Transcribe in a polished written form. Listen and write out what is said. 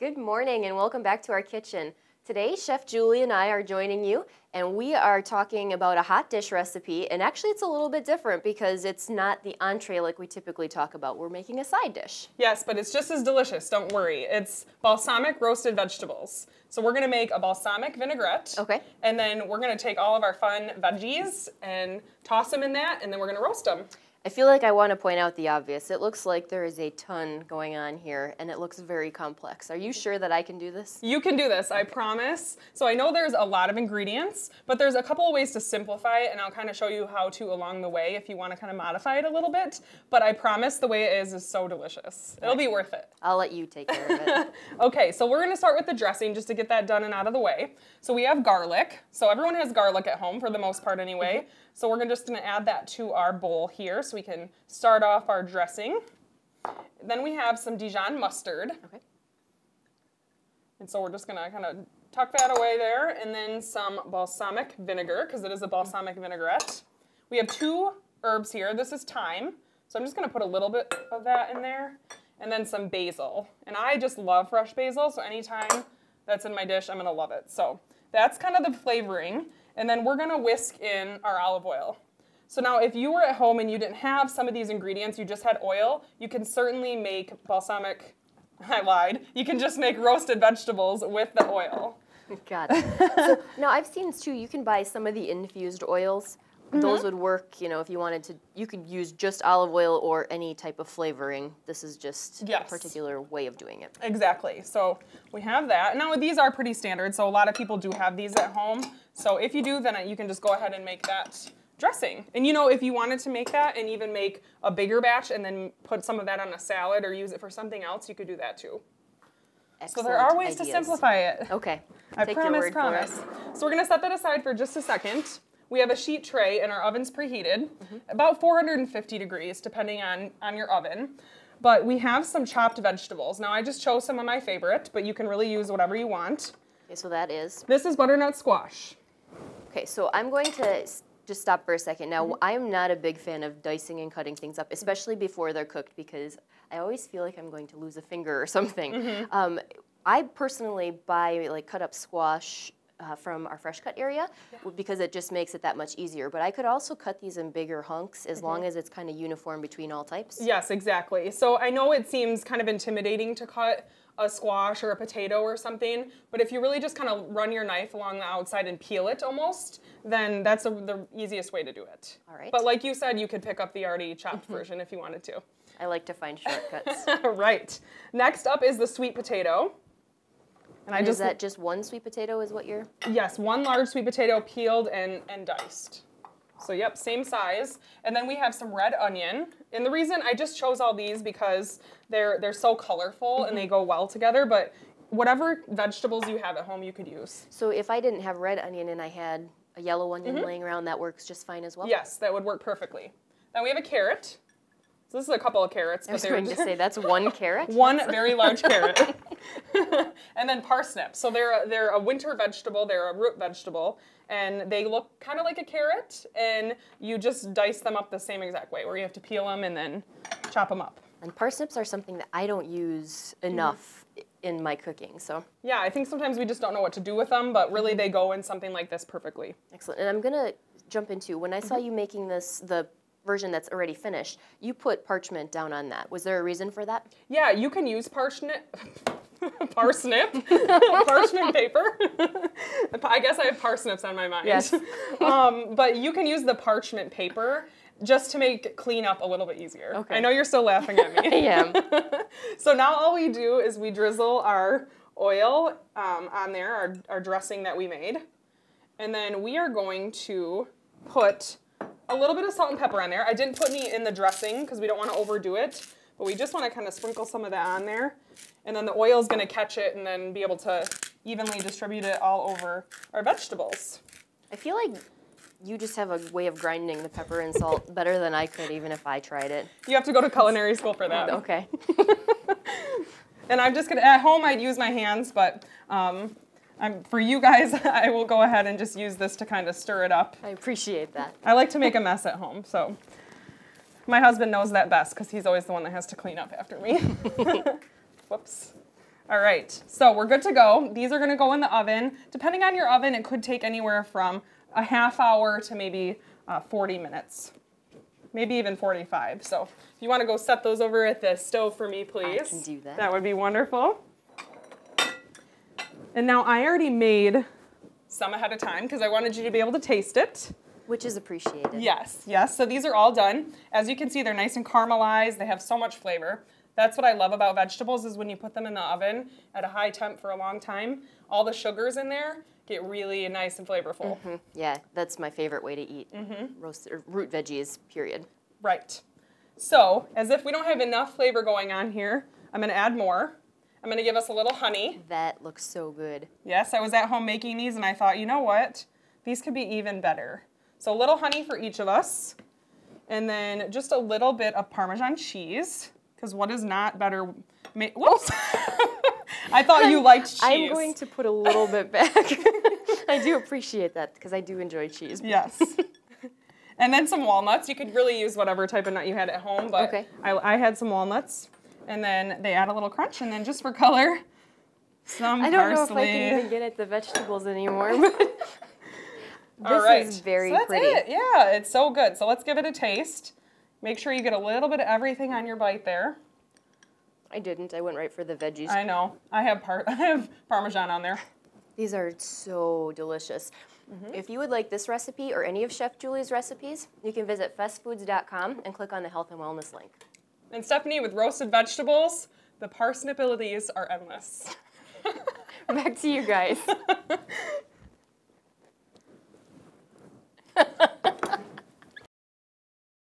Good morning and welcome back to our kitchen. Today, Chef Julie and I are joining you, and we are talking about a hot dish recipe, and actually it's a little bit different because it's not the entree like we typically talk about. We're making a side dish. Yes, but it's just as delicious, don't worry. It's balsamic roasted vegetables. So we're gonna make a balsamic vinaigrette. Okay. And then we're gonna take all of our fun veggies and toss them in that, and then we're gonna roast them. I feel like I want to point out the obvious. It looks like there is a ton going on here, and it looks very complex. Are you sure that I can do this? You can do this, I promise. So I know there's a lot of ingredients, but there's a couple of ways to simplify it, and I'll kind of show you how to along the way if you want to kind of modify it a little bit. But I promise the way it is so delicious. It'll be worth it. I'll let you take care of it. Okay, so we're gonna start with the dressing just to get that done and out of the way. So we have garlic. So everyone has garlic at home for the most part anyway. So we're just gonna add that to our bowl here so we can start off our dressing. Then we have some Dijon mustard. Okay. And so we're just gonna kind of tuck that away there, and then some balsamic vinegar, because it is a balsamic vinaigrette. We have 2 herbs here. This is thyme. So I'm just gonna put a little bit of that in there, and then some basil. And I just love fresh basil, so anytime that's in my dish, I'm gonna love it. So that's kind of the flavoring. And then we're gonna whisk in our olive oil. So now if you were at home and you didn't have some of these ingredients, you just had oil, you can certainly make balsamic, I lied, you can just make roasted vegetables with the oil. Got it. So, now I've seen too, you can buy some of the infused oils. Those would work, you know, if you wanted to, you could use just olive oil or any type of flavoring. This is just a particular way of doing it. Exactly. So we have that. Now these are pretty standard, so a lot of people do have these at home. So if you do, then you can just go ahead and make that dressing. And you know, if you wanted to make that and even make a bigger batch and then put some of that on a salad or use it for something else, you could do that too. Excellent So there are ways ideas. to simplify it. Okay. I Take promise, your word promise. for it. So we're gonna set that aside for just a second. We have a sheet tray and our oven's preheated, about 450 degrees depending on your oven. But we have some chopped vegetables. Now I just chose some of my favorite, but you can really use whatever you want. Okay, so that is. This is butternut squash. Okay, so I'm going to just stop for a second. Now, I am not a big fan of dicing and cutting things up, especially before they're cooked, because I always feel like I'm going to lose a finger or something. I personally buy like cut up squash from our fresh cut area because it just makes it that much easier. But I could also cut these in bigger hunks as long as it's kind of uniform between all types. Yes, exactly. So I know it seems kind of intimidating to cut a squash or a potato or something, but if you really just kind of run your knife along the outside and peel it almost, then that's the easiest way to do it. All right. But like you said, you could pick up the already chopped version if you wanted to. I like to find shortcuts. Right. Next up is the sweet potato. And is that just one sweet potato is what you're? Yes, 1 large sweet potato peeled and diced. So yep, same size. And then we have some red onion. And the reason I just chose all these because they're so colorful and they go well together, but whatever vegetables you have at home you could use. So if I didn't have red onion and I had a yellow onion laying around, that works just fine as well? Yes, that would work perfectly. Then we have a carrot. So this is a couple of carrots. I was going to say that's 1 carrot. 1 very large carrot. And then parsnips. So they're a winter vegetable, they're a root vegetable, and they look kind of like a carrot, and you just dice them up the same exact way, where you have to peel them and then chop them up. And parsnips are something that I don't use enough in my cooking, so. Yeah, I think sometimes we just don't know what to do with them, but really they go in something like this perfectly. Excellent. And I'm going to jump into, when I saw you making this, the version that's already finished, you put parchment down on that. Was there a reason for that? Yeah, you can use parsnip, parchment paper. I guess I have parsnips on my mind. Yes. But you can use the parchment paper just to make cleanup a little bit easier. Okay. I know you're still laughing at me. I am. So now all we do is we drizzle our oil on there, our dressing that we made. And then we are going to put a little bit of salt and pepper on there. I didn't put any in the dressing because we don't want to overdo it, but we just want to kind of sprinkle some of that on there. And then the oil is going to catch it and then be able to evenly distribute it all over our vegetables. I feel like you just have a way of grinding the pepper and salt better than I could, even if I tried it. You have to go to culinary school for that. Okay. And I'm just gonna, at home I'd use my hands, but for you guys, I will go ahead and just use this to kind of stir it up. I appreciate that. I like to make a mess at home, so my husband knows that best because he's always the one that has to clean up after me. Whoops. All right, so we're good to go. These are gonna go in the oven. Depending on your oven, it could take anywhere from a half hour to maybe 40 minutes. Maybe even 45. So if you wanna go set those over at the stove for me, please. I can do that. That would be wonderful. And now I already made some ahead of time because I wanted you to be able to taste it. Which is appreciated. Yes, yes. So these are all done. As you can see, they're nice and caramelized. They have so much flavor. That's what I love about vegetables is when you put them in the oven at a high temp for a long time, all the sugars in there get really nice and flavorful. Mm-hmm. Yeah, that's my favorite way to eat roasted or root veggies, period. Right. So, as if we don't have enough flavor going on here, I'm going to add more. I'm going to give us a little honey. That looks so good. Yes, I was at home making these and I thought, you know what? These could be even better. So a little honey for each of us. And then just a little bit of Parmesan cheese. Because what is not better? Whoops! I thought you liked cheese. I'm going to put a little bit back. I do appreciate that because I do enjoy cheese. Yes. And then some walnuts. You could really use whatever type of nut you had at home, but okay. I had some walnuts. And then they add a little crunch. And then just for color, some parsley. I don't know if I can even get at the vegetables anymore. But this is very so that's pretty. It. Yeah, it's so good. So let's give it a taste. Make sure you get a little bit of everything on your bite there. I didn't. I went right for the veggies. I know. I have Parmesan on there. These are so delicious. If you would like this recipe or any of Chef Julie's recipes, you can visit festfoods.com and click on the health and wellness link. And Stephanie, with roasted vegetables, the parsnibilities are endless. Back to you guys.